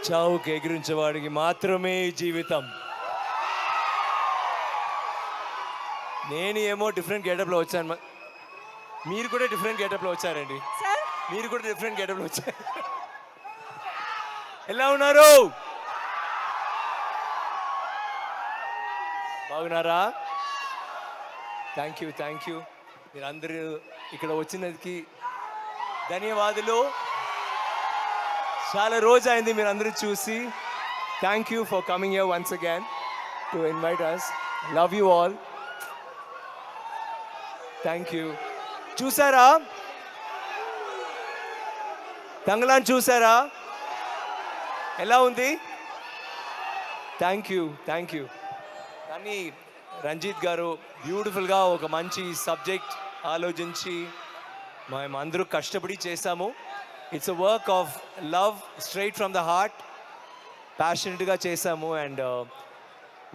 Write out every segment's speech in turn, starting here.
చావుకి ఎగిరించేవాడికి మాత్రమే ఈ జీవితం. నేను ఏమో డిఫరెంట్ గెటప్లో వచ్చాను, మీరు కూడా డిఫరెంట్ గెటప్లో వచ్చారండి. మీరు కూడా డిఫరెంట్ గెటప్లో వచ్చారు. ఎలా ఉన్నారు? బాగున్నారా? Thank you. మీరందరూ ఇక్కడ వచ్చినందుకు ధన్యవాదాలు. చాలా రోజు అయింది మీరు అందరూ చూసి. Thank you for coming here once again to invite us. Love you all. Thank you. చూసారా తంగలాన్? చూసారా ఎలా ఉంది? Thank you. కానీ రంజిత్ గారు బ్యూటిఫుల్గా ఒక మంచి సబ్జెక్ట్ ఆలోచించి మేము అందరూ కష్టపడి చేశాము. It's a work of love straight from the heart. ప్యాషనెట్గా చేశాము. And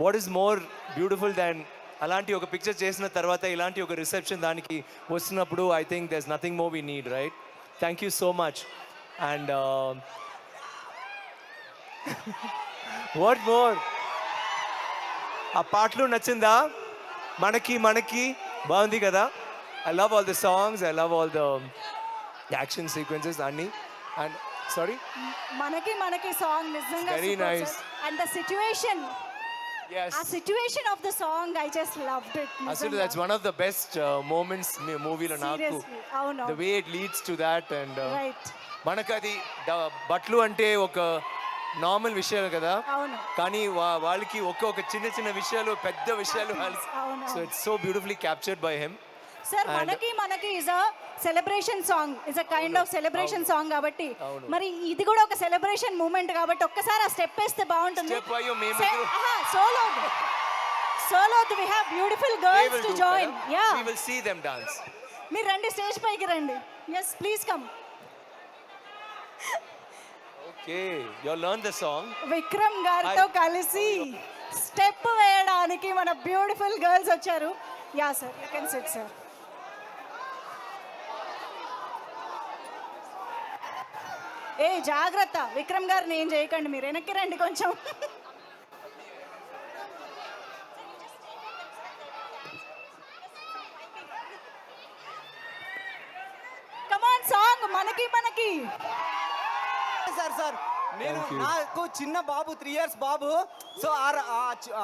what is more beautiful than అలాంటి ఒక పిక్చర్ చేసిన తర్వాత ఇలాంటి ఒక రిసెప్షన్ దానికి వస్తున్నప్పుడు I think there is nothing more we need, right? Thank you so much. And what more, ఆ పాటలు నచ్చిందా? మనకి బాగుంది కదా. I love all the songs, I love all the action sequences అన్నీ. అండ్ సారీ, మనకి సాంగ్ నిజంగా very nice. And the situation, yes, ఆ situation of the song I just loved it. అసలు that's one of the best moments మూవీలో నాకు. అవును, the way it leads to that. And right. మనకు అది బట్టలు అంటే ఒక నార్మల్ విషయాలు కదా, అవును, కానీ వాళ్ళకి ఒక చిన్న విషయాలు పెద్ద విషయాలు. So it's so beautifully captured by him. Sir మనకి is a celebration song, is a kind of celebration song కాబట్టి మరి ఇది కూడా ఒక సెలబ్రేషన్ మూమెంట్ కాబట్టి ఒక్కసారి ఆ స్టెప్ వేస్తే బాగుంటుంది. Solo we have beautiful girls to join. Yeah, we will see them dance. మీరు రండి, స్టేజ్ పైకి రండి. yes, please come. Okay, you learn the song. Vikram గారితో కలిసి స్టెప్ వేయడానికి మన బ్యూటిఫుల్ గర్ల్స్ వచ్చారు. Yeah sir, you can sit sir. ఏ జాగ్రత్త, విక్రమ్ గారిని ఏం చేయకండి, మీరు వెనక్కి రండి కొంచెం. కమాన్, సాంగ్ మనకి. సార్ నేను నాకు చిన్న బాబు 3 years బాబు. సో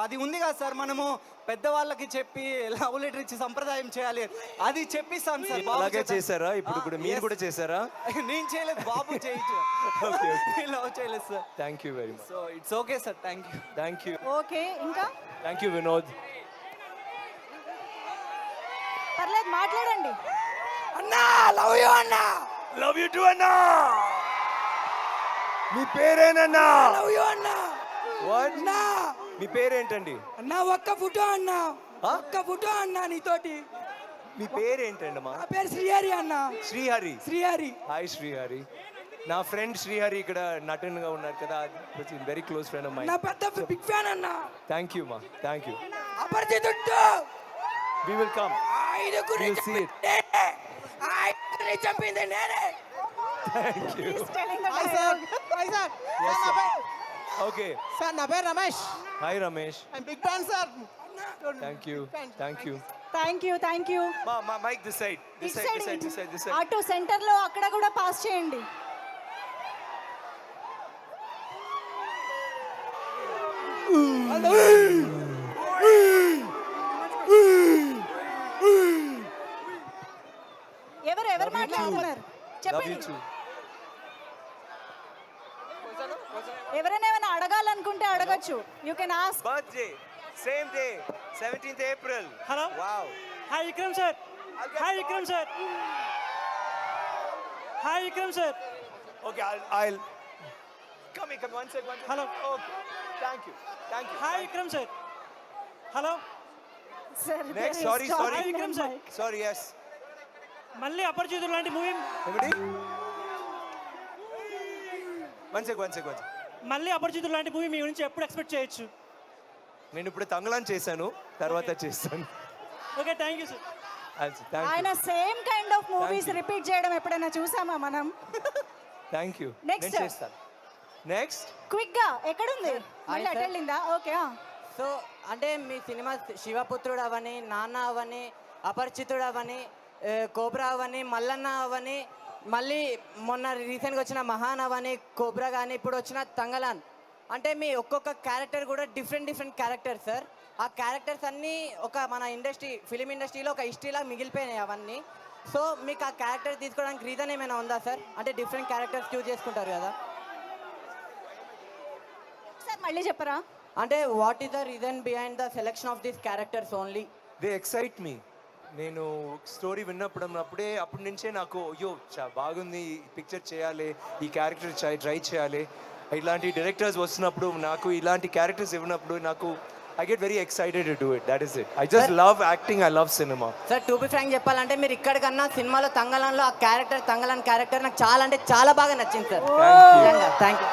అది ఉంది కదా సార్, మనము పెద్దవాళ్ళకి చెప్పి లవ్ లెటర్ ఇచ్చి సంప్రదాయం చేయాలి, అది చెప్పిస్తాను సార్. అలాగే చేశారా? ఇప్పుడు మీరు కూడా చేశారా? నేను చేయలేదు, బాబు చేయొచ్చు. లవ్ చేయలేదు sir. Thank you very much. So it's okay sir. Thank you. Okay, ఇంకా థ్యాంక్ యూ వినోద్. పర్లేదు, మాట్లాడండి. అన్నా, లవ్ యూ అన్నా. లవ్ యూ టు అన్నా. మీ పేరేనన్నా? లవ్ యూ అన్నా. వాట్? మీ పేరేంటండి? అన్నా ఒక్క ఫోటో అన్నా, ఒక్క ఫోటో అన్నా నీతోటి. మీ పేరేంటండి? మా పేరు శ్రీహరి అన్నా. శ్రీహరి. హాయ్ శ్రీహరి. నా ఫ్రెండ్ శ్రీహరి ఇక్కడ నటనగా ఉన్నారు కదా, very close friend of mind. నా పెద్ద బిగ్ ఫ్యాన్ అన్నా. థ్యాంక్ యూ మా, thank you. Aparichitudu. We will come. ఐదుగురు see it. చెప్పింది నేనే. Thank you. He's telling the hi sir. Yes, sir. Okay. Sir నా పేరు Ramesh. Hi Ramesh. I'm big fan sir. Thank you. Thank you. మా mike this side. This side. అటు centre లో అక్కడ కూడా పాస్ చేయండి. ఎవరు మాట్లాడుతున్నారు చెప్పండి. ఎవరైనా ఏమైనా అడగాలనుకుంటే అడగచ్చు. You can ask. Birthday, same day, 17th April. Hello. Wow. Hi Vikram sir. Okay, I'll come one second. Hello. Okay. Thank you. Hi Vikram sir. Hello. Sir Next, sorry. Hi Vikram sir. Sorry, yes. మళ్ళీ అపరిచితుడు లాంటి movie, One second. మళ్ళీ అపరిచితుడు లాంటి movie మీ గురించి ఎప్పుడు expect చేయొచ్చు? నేను ఇప్పుడు తంగలాన్ చేశాను, తర్వాత చేస్తాను. Okay, thank you sir. ఆయన same kind of movies repeat చేయడం ఎప్పుడైనా చూసామా మనం? Thank you Next. నేను చేస్తాను నెక్స్ట్ క్విక్ గా ఎక్కడుంది మళ్ళీ అటు వెళ్ళిందా ఓకే సో అంటే మీ సినిమా శివపుత్రుడు అవని నాన్న అవని అపరిచితుడు అవని కోబ్రా అవని మల్లన్న అవని మళ్ళీ మొన్న రీసెంట్గా వచ్చిన మహాన్ అవని కోబ్రా కానీ ఇప్పుడు వచ్చిన తంగలాన్ అంటే మీ ఒక్కొక్క క్యారెక్టర్ కూడా డిఫరెంట్ క్యారెక్టర్ సార్ ఆ క్యారెక్టర్స్ అన్నీ ఒక మన ఫిలిం ఇండస్ట్రీలో ఒక హిస్టరీలా మిగిలిపోయినాయి అవన్నీ సో మీకు ఆ క్యారెక్టర్ తీసుకోవడానికి రీజన్ ఏమైనా ఉందా సార్ అంటే డిఫరెంట్ క్యారెక్టర్స్ చూస్ చేసుకుంటారు కదా సార్ మళ్ళీ చెప్పరా అంటే what is the reason behind the selection of these characters only they excite me నేను స్టోరీ విన్నప్పుడే అప్పటి నుంచే నాకు అయ్యో బాగుంది ఈ పిక్చర్ చేయాలి ఈ క్యారెక్టర్ ట్రై చేయాలి ఇలాంటి డైరెక్టర్స్ వస్తున్నప్పుడు నాకు ఇలాంటి క్యారెక్టర్స్ ఇవ్వనప్పుడు నాకు I get very excited to do it that is it I just love acting I love cinema sir to be frank చెప్పాలంటే మీరు ఇక్కడికన్నా సినిమాలో తంగలాన్లో ఆ క్యారెక్టర్ తంగలాన్ క్యారెక్టర్ నాకు చాలా అంటే చాలా బాగా నచ్చింది సార్ థ్యాంక్ యూ